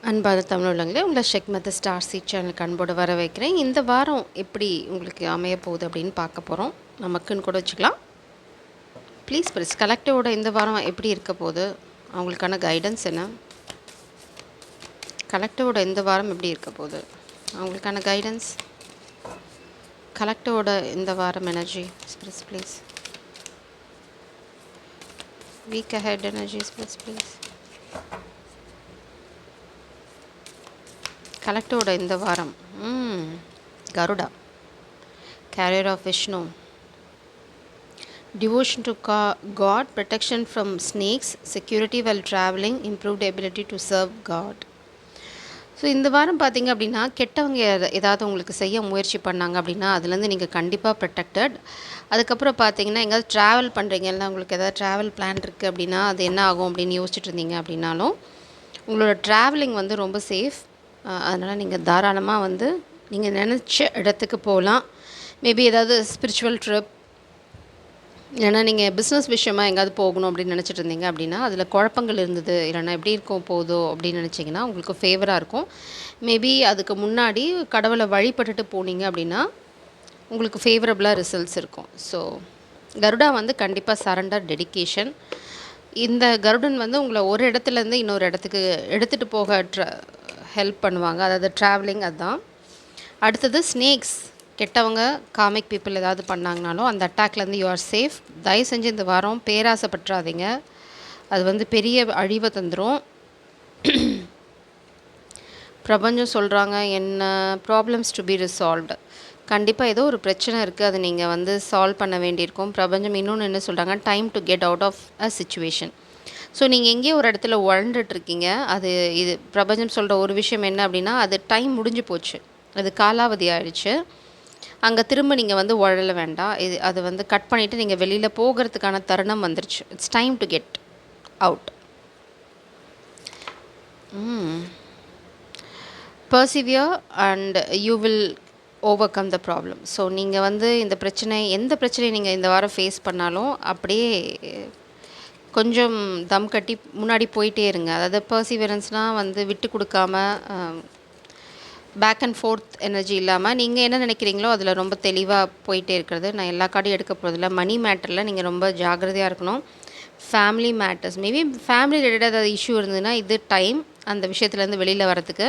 அன்பான தமிழ் உள்ளங்களே, உங்களை ஷெக்மத் ஸ்டார் சீட் சேனலுக்கு அன்போடு வர வைக்கிறேன். இந்த வாரம் எப்படி உங்களுக்கு அமைய போகுது அப்படின்னு பார்க்க போகிறோம். நமக்குன்னு கூட வச்சுக்கலாம். ப்ளீஸ் ப்ளீஸ் கலெக்டிவோட இந்த வாரம் எப்படி இருக்க போகுது, அவங்களுக்கான கைடன்ஸ் என்ன? கலெக்டிவோட இந்த வாரம் எப்படி இருக்க போகுது, அவங்களுக்கான கைடன்ஸ். கலெக்டிவோட இந்த வாரம் energy please please. Week ahead energies please please. கலெக்டரோட இந்த வாரம் Garuda, carrier of Vishnu, devotion to God, protection from snakes, security well travelling, improved ability to serve God. So இந்த வாரம் பார்த்திங்க அப்படின்னா, கெட்டவங்க ஏதாவது உங்களுக்கு செய்ய முயற்சி பண்ணாங்க அப்படின்னா அதுலேருந்து நீங்கள் கண்டிப்பாக ப்ரொடெக்டட். அதுக்கப்புறம் பார்த்தீங்கன்னா, எங்கேயாவது ட்ராவல் பண்ணுறீங்கன்னா, உங்களுக்கு ஏதாவது ட்ராவல் பிளான் இருக்குது அப்படின்னா அது என்ன ஆகும் அப்படின்னு யோசிச்சுட்டு இருந்தீங்க அப்படின்னாலும் உங்களோட ட்ராவலிங் வந்து ரொம்ப சேஃப். அதனால் நீங்கள் தாராளமாக வந்து நீங்கள் நினச்ச இடத்துக்கு போகலாம். மேபி ஏதாவது ஸ்பிரிச்சுவல் ட்ரிப், இல்லைனா நீங்கள் பிஸ்னஸ் விஷயமாக எங்கேயாவது போகணும் அப்படின்னு நினச்சிட்டு இருந்தீங்க அப்படின்னா அதில் குழப்பங்கள் இருந்தது, இல்லைனா எப்படி இருக்கும் போதோ அப்படின்னு நினச்சிங்கன்னா உங்களுக்கு ஃபேவராக இருக்கும். மேபி அதுக்கு முன்னாடி கடவுளை வழிபட்டுட்டு போனீங்க அப்படின்னா உங்களுக்கு ஃபேவரபுளாக ரிசல்ட்ஸ் இருக்கும். ஸோ கருடா வந்து கண்டிப்பாக சரண்டர், டெடிக்கேஷன். இந்த கருடன் வந்து உங்களை ஒரு இடத்துலேருந்து இன்னொரு இடத்துக்கு எடுத்துகிட்டு போக ஹெல்ப் பண்ணுவாங்க. அதாவது ட்ராவலிங். அதுதான். அடுத்தது ஸ்னேக்ஸ், கெட்டவங்க காமிக் பீப்புள் ஏதாவது பண்ணாங்கனாலும் அந்த அட்டாக்லேருந்து யூ ஆர் சேஃப். தயவு செஞ்சு இந்த வாரம் பேராசைப்பற்றாதீங்க, அது வந்து பெரிய அழிவை தந்துடும். பிரபஞ்சம் சொல்கிறாங்க என்ன, ப்ராப்ளம்ஸ் டு பி ரிசால்வ்டு. கண்டிப்பாக ஏதோ ஒரு பிரச்சனை இருக்குது, அதை நீங்கள் வந்து சால்வ் பண்ண வேண்டியிருக்கும். பிரபஞ்சம் இன்னொன்று என்ன சொல்கிறாங்க, time to get out of a situation. So நீங்கள் எங்கேயோ ஒரு இடத்துல உழண்டுட்ருக்கீங்க. அது இது பிரபஞ்சம் சொல்கிற ஒரு விஷயம் என்ன அப்படின்னா, அது டைம் முடிஞ்சு போச்சு, அது காலாவதி ஆயிடுச்சு. அங்கே திரும்ப நீங்கள் வந்து உழல வேண்டாம். அது வந்து கட் பண்ணிவிட்டு நீங்கள் வெளியில் போகிறதுக்கான தருணம் வந்துருச்சு. It's time to get out. Persevere and you will overcome the problem. So நீங்கள் வந்து இந்த பிரச்சனை, எந்த பிரச்சனையை நீங்கள் இந்த வாரம் ஃபேஸ் பண்ணாலும் அப்படியே கொஞ்சம் தம் கட்டி முன்னாடி போயிட்டே இருங்க. அதாவது பர்சிவரன்ஸ்னால் வந்து விட்டு கொடுக்காம, பேக் அண்ட் ஃபோர்த் எனர்ஜி இல்லாமல் நீங்கள் என்ன நினைக்கிறீங்களோ அதில் ரொம்ப தெளிவாக போயிட்டே இருக்கிறது. நான் எல்லா கார்டும் எடுக்க போகிறதில்ல. மணி மேட்டரில் நீங்கள் ரொம்ப ஜாக்கிரதையாக இருக்கணும். Family matters, maybe family related ஏதாவது இஷ்யூ இருந்ததுன்னா இது டைம் அந்த விஷயத்துலேருந்து வெளியில் வரத்துக்கு.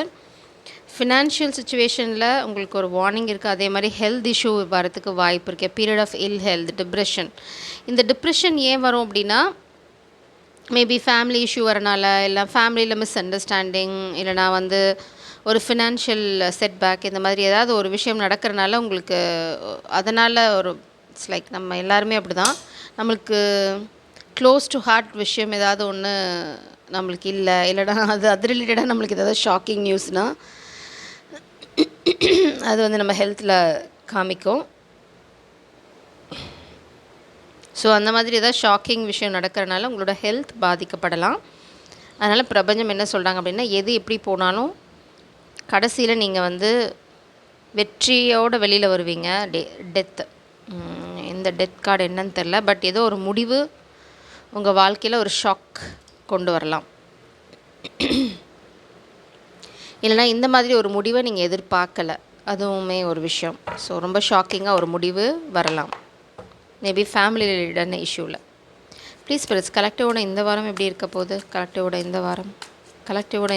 ஃபினான்ஷியல் சுச்சுவேஷனில் உங்களுக்கு ஒரு வார்னிங் இருக்குது. அதே மாதிரி ஹெல்த் இஷ்யூ வரத்துக்கு வாய்ப்பு இருக்குது. Period of ill health, depression. இந்த டிப்ரெஷன் ஏன் வரும் அப்படின்னா, மேபி ஃபேமிலி இஷ்யூ வரனால, இல்லை ஃபேமிலியில் மிஸ் அண்டர்ஸ்டாண்டிங், இல்லைனா வந்து ஒரு ஃபினான்ஷியல் செட்பேக், இந்த மாதிரி ஏதாவது ஒரு விஷயம் நடக்கிறனால உங்களுக்கு அதனால் ஒரு இட்ஸ் லைக் நம்ம எல்லாருமே அப்படி தான், நம்மளுக்கு க்ளோஸ் டு ஹார்ட் விஷயம் ஏதாவது ஒன்று நம்மளுக்கு இல்லைனா அது ரிலேட்டடாக நம்மளுக்கு ஏதாவது ஷாக்கிங் நியூஸ்னால் அது வந்து நம்ம ஹெல்த்தில் காமிக்கும். ஸோ அந்த மாதிரி ஏதாவது ஷாக்கிங் விஷயம் நடக்கிறனால உங்களோட ஹெல்த் பாதிக்கப்படலாம். அதனால் பிரபஞ்சம் என்ன சொல்கிறாங்க அப்படின்னா, எது எப்படி போனாலும் கடைசியில் நீங்கள் வந்து வெற்றியோடு வெளியில் வருவீங்க. டெத்து, இந்த டெத் கார்டு என்னன்னு தெரில, பட் ஏதோ ஒரு முடிவு உங்கள் வாழ்க்கையில் ஒரு ஷாக் கொண்டு வரலாம். இல்லைனா இந்த மாதிரி ஒரு முடிவை நீங்கள் எதிர்பார்க்கலை, அதுவுமே ஒரு விஷயம். ஸோ ரொம்ப ஷாக்கிங்காக ஒரு முடிவு வரலாம், மேபி ஃபேமிலி ரிலேட்டடான இஷ்யூவில். ப்ளீஸ் ஃப்ரெண்ட்ஸ், கலெக்டிவோட இந்த வாரம் எப்படி இருக்க போகுது? கலெக்டிவோட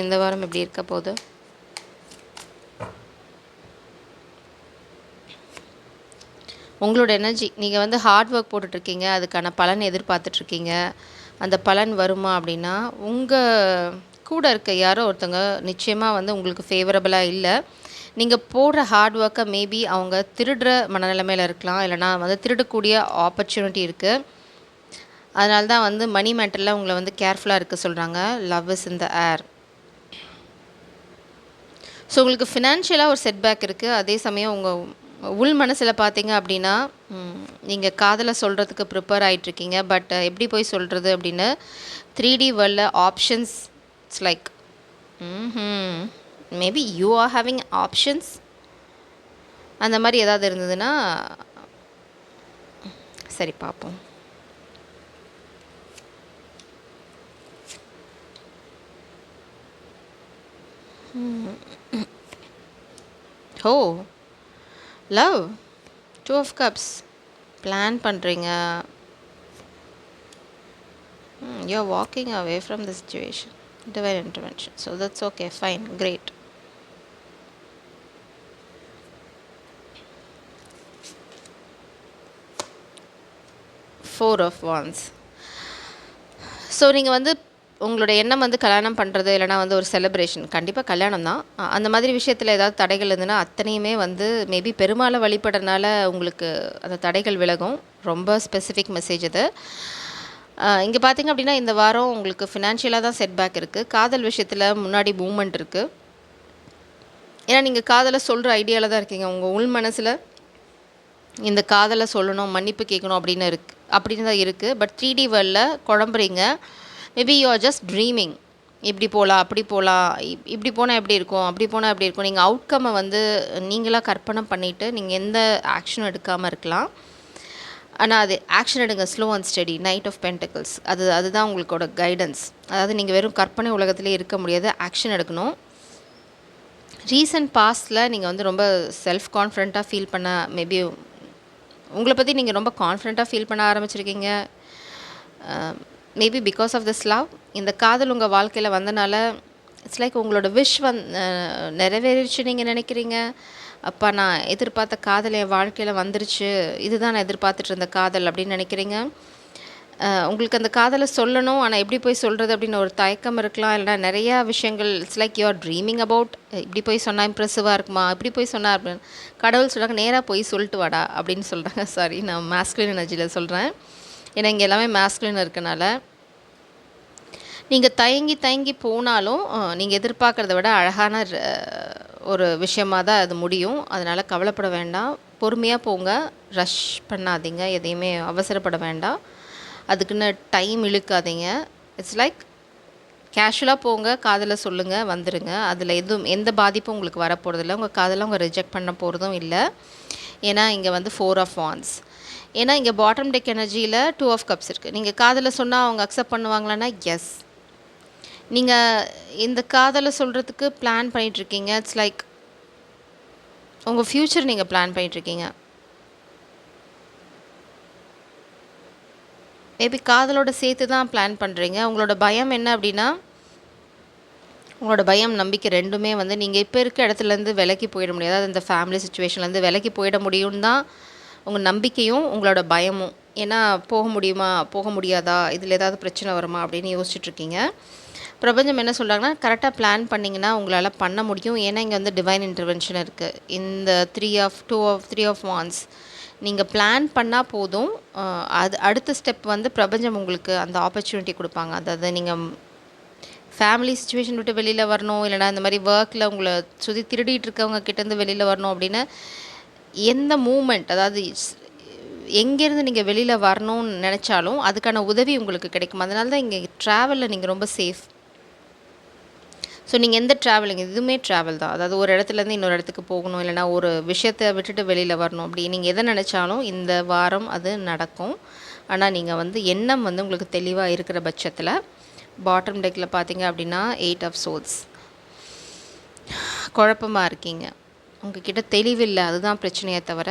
இந்த வாரம் எப்படி இருக்க போகுது? உங்களோட எனர்ஜி, நீங்கள் வந்து ஹார்ட் ஒர்க் போட்டுட்ருக்கீங்க, அதுக்கான பலன் எதிர்பார்த்துட்ருக்கீங்க. அந்த பலன் வருமா அப்படின்னா, உங்கள் கூட இருக்க யாரோ ஒருத்தங்க நிச்சயமாக வந்து உங்களுக்கு ஃபேவரபுளாக இல்லை. நீங்கள் போடுற ஹார்ட் ஒர்க்கை மேபி அவங்க திருடுற மனநிலைமையில் இருக்கலாம், இல்லைனா வந்து திருடக்கூடிய ஆப்பர்ச்சுனிட்டி இருக்குது. அதனால தான் வந்து மணி மேட்டரில் உங்களை வந்து கேர்ஃபுல்லாக இருக்க சொல்கிறாங்க. Love is in the air. So உங்களுக்கு ஃபினான்ஷியலாக ஒரு செட்பேக் இருக்குது. அதே சமயம் உங்கள் உள் மனசில் பார்த்தீங்க அப்படின்னா, நீங்கள் காதலை சொல்கிறதுக்கு ப்ரிப்பேர் ஆகிட்ருக்கீங்க. பட் எப்படி போய் சொல்கிறது அப்படின்னு 3D வேர்ல்டில் options, it's like maybe you are having options. அந்த மாதிரி ஏதாவது இருந்ததுன்னா சரி பார்ப்போம். Oh love, two of cups. Plan பண்ணுறீங்க. You're walking away from the situation. Divine intervention. So that's okay, fine, great. Four of Wands. So நீங்கள் வந்து உங்களோட எண்ணம் வந்து கல்யாணம் பண்ணுறது இல்லைனா வந்து ஒரு செலிப்ரேஷன், கண்டிப்பாக கல்யாணம் தான். அந்த மாதிரி விஷயத்தில் ஏதாவது தடைகள் இருந்ததுன்னா அத்தனையுமே வந்து மேபி பெருமாளை வழிபடுறதுனால உங்களுக்கு அந்த தடைகள் விலகும். ரொம்ப ஸ்பெசிஃபிக் மெசேஜ் இது. இங்கே பார்த்தீங்க அப்படின்னா இந்த வாரம் உங்களுக்கு ஃபினான்ஷியலாக தான் செட்பேக் இருக்குது. காதல் விஷயத்தில் முன்னாடி மூமெண்ட் இருக்குது. ஏன்னா நீங்கள் காதலை சொல்கிற ஐடியாவில் தான் இருக்கீங்க. உங்கள் உள் மனசில் இந்த காதலை சொல்லணும், மன்னிப்பு கேட்கணும் அப்படின்னு தான் இருக்குது. பட் 3D வேர்ல்டில் குழம்புறீங்க. Maybe you are just dreaming. இப்படி போகலாம், அப்படி போகலாம், இப்படி போனால் எப்படி இருக்கும், அப்படி போனால் எப்படி இருக்கும். நீங்கள் அவுட்கம்மை வந்து நீங்களாக கற்பனை பண்ணிவிட்டு நீங்கள் எந்த ஆக்ஷனும் எடுக்காமல் இருக்கலாம். ஆனால் அது ஆக்ஷன் எடுங்க, slow and steady. Night of pentacles, அதுதான் உங்களுக்கோட கைடன்ஸ். அதாவது நீங்கள் வெறும் கற்பனை உலகத்திலே இருக்க முடியாது, ஆக்ஷன் எடுக்கணும். ரீசன்ட் பாஸ்டில் நீங்கள் வந்து ரொம்ப செல்ஃப் கான்ஃபிடென்ட்டாக ஃபீல் பண்ண, மேபி உங்களை பற்றி நீங்கள் ரொம்ப கான்ஃபிடென்ட்டாக ஃபீல் பண்ண ஆரம்பிச்சிருக்கீங்க. Maybe because of this love, இந்த காதல் உங்கள் வாழ்க்கையில் வந்தனால இட்ஸ் லைக் உங்களோட விஷ் நிறைவேறிடுச்சு நீங்கள் நினைக்கிறீங்க. அப்பா நான் எதிர்பார்த்த காதல் என் வாழ்க்கையில் வந்துருச்சு, இதுதான் நான் எதிர்பார்த்துட்டு இருந்த காதல் அப்படின்னு நினைக்கிறீங்க. உங்களுக்கு அந்த காதலை சொல்லணும், ஆனால் எப்படி போய் சொல்கிறது அப்படின்னு ஒரு தயக்கம் இருக்கலாம். இல்லைனா நிறையா விஷயங்கள் it's like you are dreaming about. இப்படி போய் சொன்னால் இம்ப்ரெசிவாக இருக்குமா, இப்படி போய் சொன்னால் அப்படின்னு கடவுள் சொல்கிறாங்க, நேராக போய் சொல்லிட்டு வாடா அப்படின்னு சொல்கிறாங்க. சாரி, நான் மாஸ்குலின் எனர்ஜியில் சொல்கிறேன். ஏன்னா இங்கே எல்லாமே மாஸ்குலின் இருக்கனால. நீங்கள் தயங்கி போனாலும் நீங்கள் எதிர்பார்க்குறத விட அழகான ஒரு விஷயமாக தான் அது முடியும். அதனால் கவலைப்பட வேண்டாம், பொறுமையாக போங்க, ரஷ் பண்ணாதீங்க, எதையுமே அவசரப்பட வேண்டாம், அதுக்குன்னு டைம் இழுக்காதீங்க. இட்ஸ் லைக் கேஷுவலாக போங்க, காதலை சொல்லுங்கள், வந்துடுங்க. அதில் எந்த பாதிப்பும் உங்களுக்கு வரப்போகிறதில்ல. உங்கள் காதலை அவங்க ரிஜெக்ட் பண்ண போகிறதும் இல்லை. ஏன்னா இங்கே வந்து 4 ஆஃப் வாண்ட்ஸ். ஏன்னா இங்கே பாட்டம் டெக் எனர்ஜியில் 2 ஆஃப் கப்ஸ் இருக்குது. நீங்கள் காதலை சொன்னால் அவங்க அக்செப்ட் பண்ணுவாங்களான்னா எஸ். நீங்கள் இந்த காதலை சொல்கிறதுக்கு பிளான் பண்ணிகிட்ருக்கீங்க. இட்ஸ் லைக் உங்கள் ஃப்யூச்சர் நீங்கள் பிளான் பண்ணிகிட்ருக்கீங்க. மேபி காதலோட சேர்த்து தான் பிளான் பண்ணுறீங்க. உங்களோட பயம் என்ன அப்படின்னா, உங்களோட பயம் நம்பிக்கை ரெண்டுமே வந்து நீங்கள் இப்போ இருக்க இடத்துலேருந்து விலகி போயிட முடியாது. அதாவது இந்த ஃபேமிலி சுச்சுவேஷன்லேருந்து விலகி போயிட முடியும்னு தான் உங்கள் நம்பிக்கையும் உங்களோட பயமும். ஏன்னா போக முடியுமா, போக முடியாதா, இதில் ஏதாவது பிரச்சனை வருமா அப்படின்னு யோசிச்சுட்ருக்கீங்க. பிரபஞ்சம் என்ன சொல்கிறாங்கன்னா, கரெக்டாக பிளான் பண்ணிங்கன்னா உங்களால் பண்ண முடியும். ஏன்னா இங்கே வந்து டிவைன் இன்டர்வென்ஷன் இருக்குது. இந்த 3 ஆஃப் வாண்ட்ஸ் நீங்கள் பிளான் பண்ணால் போதும். அது அடுத்த ஸ்டெப் வந்து பிரபஞ்சம் உங்களுக்கு அந்த ஆப்பர்ச்சுனிட்டி கொடுப்பாங்க. அதாவது நீங்கள் ஃபேமிலி சுச்சுவேஷன் விட்டு வெளியில் வரணும், இல்லைனா இந்த மாதிரி ஒர்க்கில் உங்களை சுற்றி திருடிட்டு இருக்கவங்க கிட்டேருந்து வெளியில் வரணும் அப்படின்னு எந்த மூமெண்ட், அதாவது எங்கேருந்து நீங்கள் வெளியில் வரணும்னு நினச்சாலும் அதுக்கான உதவி உங்களுக்கு கிடைக்கும். அதனால தான் இங்கே ட்ராவலில் நீங்கள் ரொம்ப சேஃப். ஸோ நீங்கள் எந்த ட்ராவலிங், இதுவுமே ட்ராவல் தான். அதாவது ஒரு இடத்துலேருந்து இன்னொரு இடத்துக்கு போகணும், இல்லைனா ஒரு விஷயத்தை விட்டுட்டு வெளியில் வரணும், அப்படி நீங்கள் எதை நினச்சாலும் இந்த வாரம் அது நடக்கும். ஆனால் நீங்கள் வந்து எண்ணம் வந்து உங்களுக்கு தெளிவாக இருக்கிற பட்சத்தில். பாட்டம் டெக்கில் பார்த்தீங்க அப்படின்னா 8 ஆஃப் சோர்ட்ஸ். குழப்பமாக இருக்கீங்க, உங்ககிட்ட தெளிவில்லை, அதுதான் பிரச்சனையே தவிர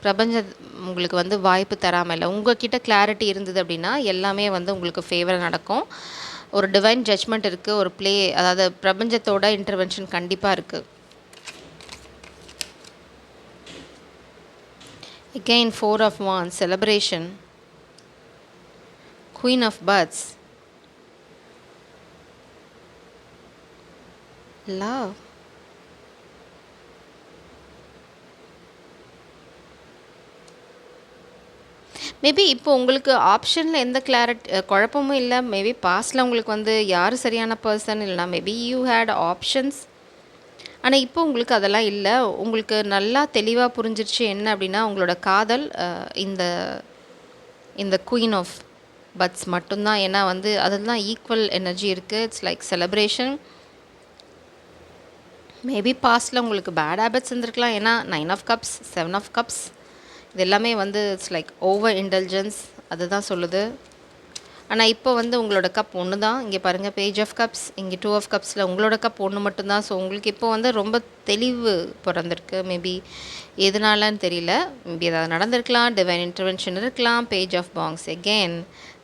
பிரபஞ்சம் உங்களுக்கு வந்து வாய்ப்பு தராமல் இல்லை. உங்கள்கிட்ட கிளாரிட்டி இருந்தது அப்படின்னா எல்லாமே வந்து உங்களுக்கு ஃபேவராக நடக்கும். ஒரு டிவைன் ஜட்ஜ்மெண்ட் இருக்குது, ஒரு அதாவது பிரபஞ்சத்தோட இன்டர்வென்ஷன் கண்டிப்பாக இருக்குது. Again 4 of Wands, celebration. Queen of Buds, love. Maybe இப்போ உங்களுக்கு ஆப்ஷனில் எந்த குழப்பமும் இல்லை. மேபி பாஸ்டில் உங்களுக்கு வந்து யார் சரியான பர்சன் இல்லைனா மேபி யூ ஹேட் ஆப்ஷன்ஸ். ஆனால் இப்போ உங்களுக்கு அதெல்லாம் இல்லை. உங்களுக்கு நல்லா தெளிவாக புரிஞ்சிருச்சு என்ன அப்படின்னா, உங்களோட காதல் இந்த இந்த குயின் ஆஃப் பட்ஸ் மட்டும்தான். ஏன்னா வந்து அதில் தான் ஈக்குவல் எனர்ஜி இருக்குது. It's like celebration. மேபி பாஸ்டில் உங்களுக்கு பேட் ஹேபிட்ஸ் இருந்திருக்கலாம். ஏன்னா 9 ஆஃப் கப்ஸ், 7 ஆஃப் கப்ஸ், இது எல்லாமே வந்து இட்ஸ் லைக் ஓவர் இன்டெலிஜென்ஸ், அதுதான் சொல்லுது. ஆனால் இப்போ வந்து உங்களோட கப் ஒன்று தான். இங்கே பாருங்கள், பேஜ் ஆஃப் கப்ஸ், இங்கே 2 ஆஃப் கப்ஸில் உங்களோட கப் ஒன்று மட்டும்தான். ஸோ உங்களுக்கு இப்போ வந்து ரொம்ப தெளிவு பிறந்திருக்கு. மேபி எதனாலன்னு தெரியல. மேபி ஏதாவது நடந்திருக்கலாம், டிவைன் இன்டர்வென்ஷன் இருக்கலாம். பேஜ் ஆஃப் பாங்ஸ் again,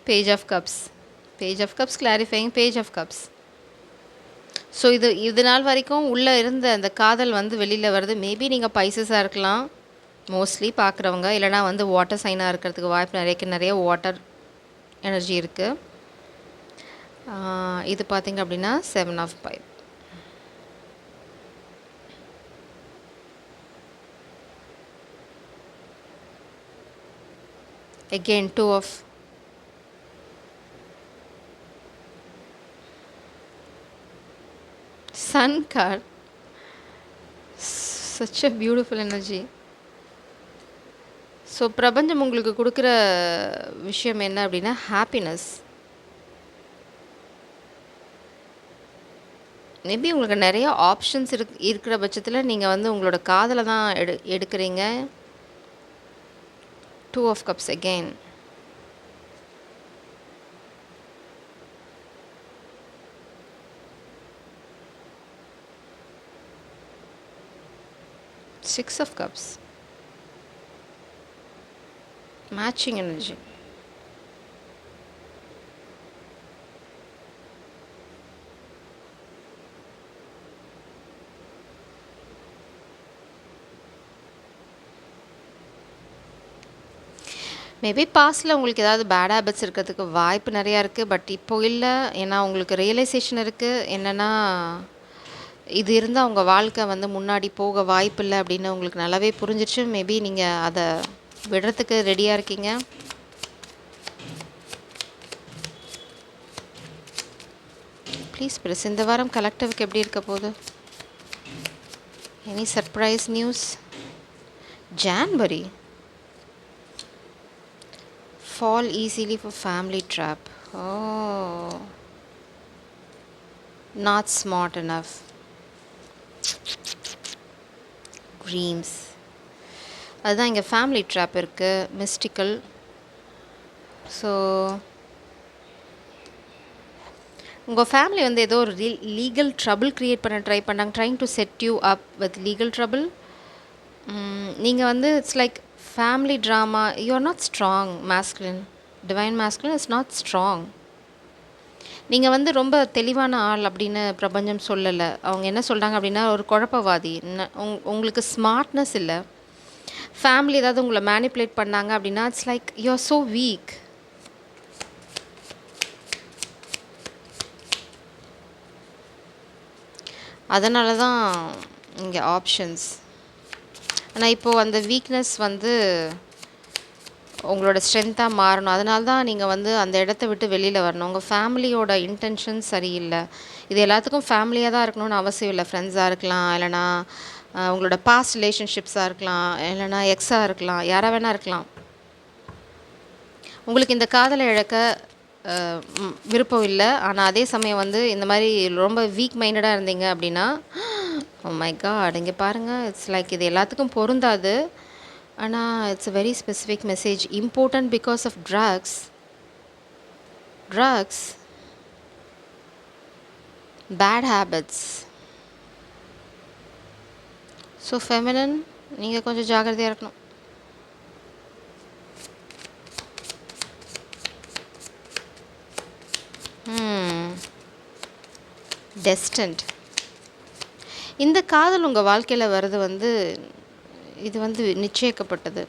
page of cups, page of cups clarifying, page of cups. So இது நாள் வரைக்கும் உள்ளே இருந்த அந்த காதல் வந்து வெளியில் வருது. மேபி நீங்கள் பைசஸாக இருக்கலாம் மோஸ்ட்லி பார்க்குறவங்க, இல்லைனா வந்து வாட்டர் சைனாக இருக்கிறதுக்கு வாய்ப்பு நிறைய வாட்டர் எனர்ஜி இருக்குது. இது பார்த்திங்க அப்படின்னா 7 of pipe. again 2 of sun card. Such a beautiful energy. So பிரபஞ்சம் உங்களுக்கு கொடுக்குற விஷயம் என்ன அப்படின்னா ஹாப்பினஸ். மேபி உங்களுக்கு நிறைய ஆப்ஷன்ஸ் இருக்கிற பட்சத்தில் நீங்கள் வந்து உங்களோட காதலை தான் எடுக்கிறீங்க. 2 of cups again. Six of cups. Matching energy. Maybe பாஸ்டில் உங்களுக்கு ஏதாவது பேட் ஹேபிட்ஸ் இருக்கிறதுக்கு வாய்ப்பு நிறையா இருக்குது. பட் இப்போ இல்லை. ஏன்னா உங்களுக்கு ரியலைசேஷன் இருக்குது. என்னென்னா இது இருந்தால் அவங்க வாழ்க்கை வந்து முன்னாடி போக வாய்ப்பு இல்லை அப்படின்னு உங்களுக்கு நல்லாவே புரிஞ்சிச்சு. மேபி நீங்கள் அதை விடுறதுக்கு ரெடியாக இருக்கீங்க. Please press. இந்த வாரம் கலெக்டிவ்க்கு எப்படி இருக்க போகுது? Any surprise news? January. Fall easily for family trap. Oh, not smart enough. Dreams. அதுதான் இங்கே ஃபேமிலி ட்ராப் இருக்குது. மிஸ்டிக்கல். ஸோ உங்கள் ஃபேமிலி வந்து ஏதோ ஒரு லீகல் ட்ரபிள் க்ரியேட் பண்ண ட்ரை பண்ணாங்க. Trying to set you up with legal trouble. நீங்கள் வந்து it's like family drama. You are not strong masculine. Divine masculine is not strong. நீங்கள் வந்து ரொம்ப தெளிவான ஆள் அப்படின்னு பிரபஞ்சம் சொல்லலை. அவங்க என்ன சொல்கிறாங்க அப்படின்னா ஒரு குழப்பவாதி. உங்களுக்கு ஸ்மார்ட்னஸ் இல்லை. ஃபேமிலி ஏதாவது உங்களை மேனிப்புலேட் பண்ணாங்க அப்படின்னா it's like you are so week. அதனால தான் இங்கே ஆப்ஷன்ஸ். ஆனால் இப்போது அந்த வீக்னஸ் வந்து உங்களோட ஸ்ட்ரென்த்தாக மாறணும். அதனால தான் நீங்கள் வந்து அந்த இடத்த விட்டு வெளியில் வரணும். உங்கள் ஃபேமிலியோட இன்டென்ஷன் சரியில்லை. இது எல்லாத்துக்கும் ஃபேமிலியாக தான் இருக்கணும்னு அவசியம் இல்லை. ஃப்ரெண்ட்ஸாக இருக்கலாம், இல்லைனா உங்களோட பாஸ்ட் ரிலேஷன்ஷிப்ஸாக இருக்கலாம், இல்லைனா எக்ஸாக இருக்கலாம், யாராக வேணால் இருக்கலாம். உங்களுக்கு இந்த காதலை இழக்க விருப்பம் இல்லை. ஆனால் அதே சமயம் வந்து இந்த மாதிரி ரொம்ப வீக் மைண்டடாக இருந்தீங்க அப்படின்னா ஓ மை காட், இங்கே பாருங்கள். இட்ஸ் லைக் இது எல்லாத்துக்கும் பொருந்தாது. ஆனால் it's a very specific message. Important because of drugs. Bad habits. So feminine, நீங்கள் கொஞ்சம் ஜாக்கிரதையாக இருக்கணும். டெஸ்டன்ட். இந்த காதல் உங்கள் வாழ்க்கையில் வர்றது வந்து இது வந்து நிச்சயிக்கப்பட்டது.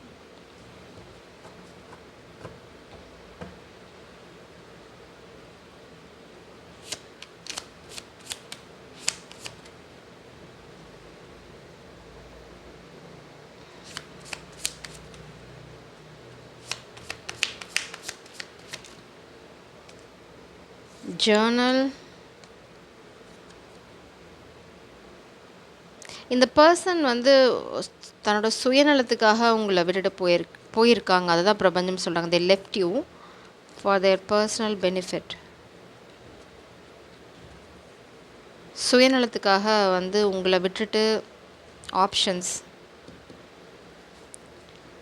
ஜேர்னல். இந்த பர்சன் வந்து தன்னோட சுயநலத்துக்காக உங்களை விட்டுட்டு போயிருக்காங்க. அதை தான் பிரபஞ்சம் சொல்கிறாங்க. they left you for their personal benefit. சுயநலத்துக்காக வந்து உங்களை விட்டுட்டு ஆப்ஷன்ஸ்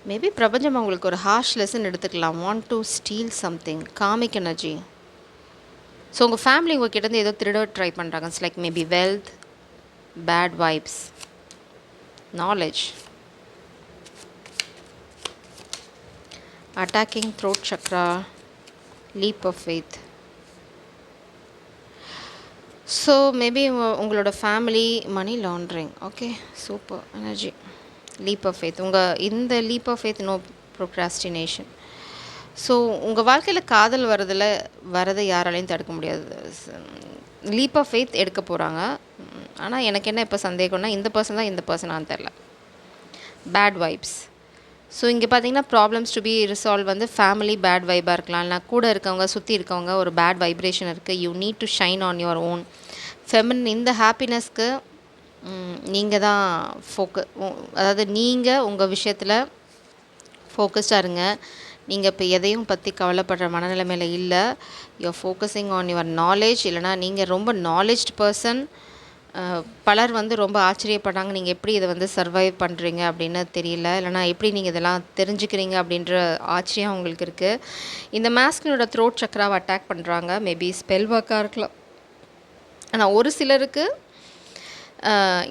மேபி பிரபஞ்சம் உங்களுக்கு ஒரு ஹார்ஷ் லெசன் எடுத்துக்கலாம். Want to steal something, cosmic energy. So உங்கள் ஃபேமிலி உங்கள் கிட்டேருந்து ஏதோ திருட ட்ரை பண்ணுறாங்க. It's like maybe wealth, bad vibes, knowledge, attacking throat chakra, leap of faith. So maybe உங்களோட family money laundering. Okay, super energy. Leap of faith, இந்த leap of faith, no procrastination. So உங்கள் வாழ்க்கையில் காதல் வரதை யாராலையும் தடுக்க முடியாது. லீப் ஆஃப் ஃபெய்த் எடுக்க போகிறாங்க. ஆனால் எனக்கு என்ன இப்போ சந்தேகம்னா, இந்த பர்சன் தான் இந்த பர்சனான்னு தெரில. Bad vibes. ஸோ இங்கே பார்த்தீங்கன்னா ப்ராப்ளம்ஸ் டு பி ரிசால்வ் வந்து ஃபேமிலி பேட் வைப்பாக இருக்கலாம், இல்லை கூட இருக்கவங்க சுற்றி இருக்கவங்க ஒரு பேட் வைப்ரேஷன் இருக்குது. You need to shine on your own feminine. இந்த ஹாப்பினஸ்க்கு நீங்கள் தான் அதாவது நீங்கள் உங்கள் விஷயத்தில் ஃபோக்கஸ்டாக இருங்க. நீங்கள் இப்போ எதையும் பற்றி கவலைப்படுற மனநிலைமையில் இல்லை. You are focusing on your knowledge. இல்லைனா நீங்கள் ரொம்ப நாலேஜ்ட் பர்சன். பலர் வந்து ரொம்ப ஆச்சரியப்பட்டாங்க, நீங்கள் எப்படி இதை வந்து சர்வைவ் பண்ணுறீங்க அப்படின்னு தெரியல, இல்லைனா எப்படி நீங்கள் இதெல்லாம் தெரிஞ்சுக்கிறீங்க அப்படின்ற ஆச்சரியம் உங்களுக்கு இருக்குது. இந்த மாஸ்கினோட த்ரோட் சக்கராவை அட்டாக் பண்ணுறாங்க. மேபி ஸ்பெல் ஒர்க்காக இருக்கலாம். ஆனால் ஒரு சிலருக்கு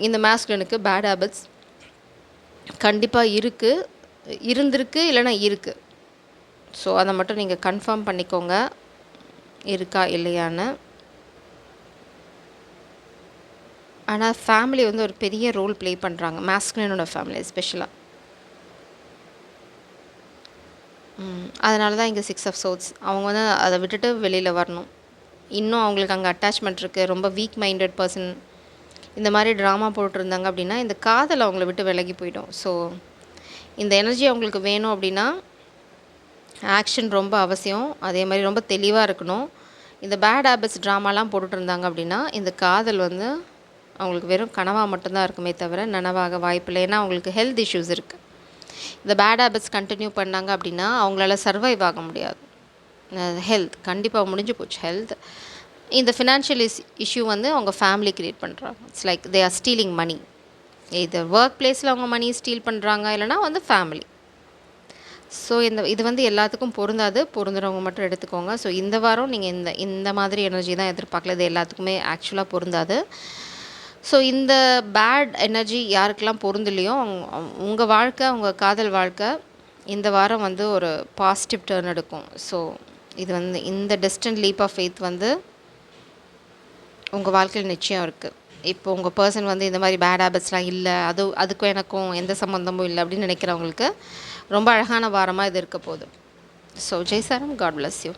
இந்த மாஸ்குலனுக்கு பேட் ஹேபிட்ஸ் கண்டிப்பாக இருந்திருக்கு, இல்லைனா இருக்குது. ஸோ அதை மட்டும் நீங்கள் கன்ஃபார்ம் பண்ணிக்கோங்க, இருக்கா இல்லையான்னு. ஆனால் ஃபேமிலி வந்து ஒரு பெரிய ரோல் ப்ளே பண்ணுறாங்க, மாஸ்குலினோட ஃபேமிலி எஸ்பெஷலாக. அதனால தான் இங்கே 6 ஆஃப் சோர்ட்ஸ். அவங்க வந்து அதை விட்டுட்டு வெளியில் வரணும். இன்னும் அவங்களுக்கு அங்கே அட்டாச்மெண்ட் இருக்குது. ரொம்ப வீக் மைண்டட் பர்சன் இந்த மாதிரி ட்ராமா போட்டிருந்தாங்க அப்படின்னா இந்த காதல் அவங்கள விட்டு விலகி போயிடும். ஸோ இந்த எனர்ஜி அவங்களுக்கு வேணும் அப்படின்னா ஆக்ஷன் ரொம்ப அவசியம். அதே மாதிரி ரொம்ப தெளிவாக இருக்கணும். இந்த பேட் ஹேபிட்ஸ் ட்ராமாலாம் போட்டுட்டு இருந்தாங்க அப்படின்னா இந்த காதல் வந்து அவங்களுக்கு வெறும் கனவாக மட்டும்தான் இருக்குமே தவிர நனவாக வாய்ப்பில்லை. ஏன்னா அவங்களுக்கு ஹெல்த் இஷ்யூஸ் இருக்குது. இந்த பேட் ஹேபிட்ஸ் கண்டினியூ பண்ணாங்க அப்படின்னா அவங்களால சர்வைவ் ஆக முடியாது. ஹெல்த் கண்டிப்பாக முடிஞ்சு போச்சு ஹெல்த். இந்த ஃபினான்ஷியல் இஷ்யூ வந்து அவங்க ஃபேமிலி க்ரியேட் பண்ணுறாங்க. It's like they are stealing money. இது ஒர்க் பிளேஸில் அவங்க மணி ஸ்டீல் பண்ணுறாங்க, இல்லைனா வந்து ஃபேமிலி. ஸோ இது வந்து எல்லாத்துக்கும் பொருந்தாது. பொருந்துறவங்க மட்டும் எடுத்துக்கோங்க. ஸோ இந்த வாரம் நீங்கள் இந்த மாதிரி எனர்ஜி தான் எதிர்பார்க்கல. இது எல்லாத்துக்குமே ஆக்சுவலாக பொருந்தாது. ஸோ இந்த பேட் எனர்ஜி யாருக்கெல்லாம் பொருந்தலையோ உங்கள் வாழ்க்கை, உங்கள் காதல் வாழ்க்கை இந்த வாரம் வந்து ஒரு பாசிட்டிவ் டர்ன் எடுக்கும். ஸோ இது வந்து இந்த டிஸ்டன்ட் லீப் ஆஃப் ஃபெய்த் வந்து உங்கள் வாழ்க்கையில் நிச்சயம் இருக்குது. இப்போ உங்கள் பர்சன் வந்து இந்த மாதிரி பேட் ஹேபிட்ஸ்லாம் இல்லை, அதுக்கும் எனக்கும் எந்த சம்மந்தமும் இல்லை அப்படின்னு நினைக்கிறவங்களுக்கு ரொம்ப அழகான வாரமாக இது இருக்க போகுது. ஸோ ஜெய் சாரம், காட் பிளஸ் யூ.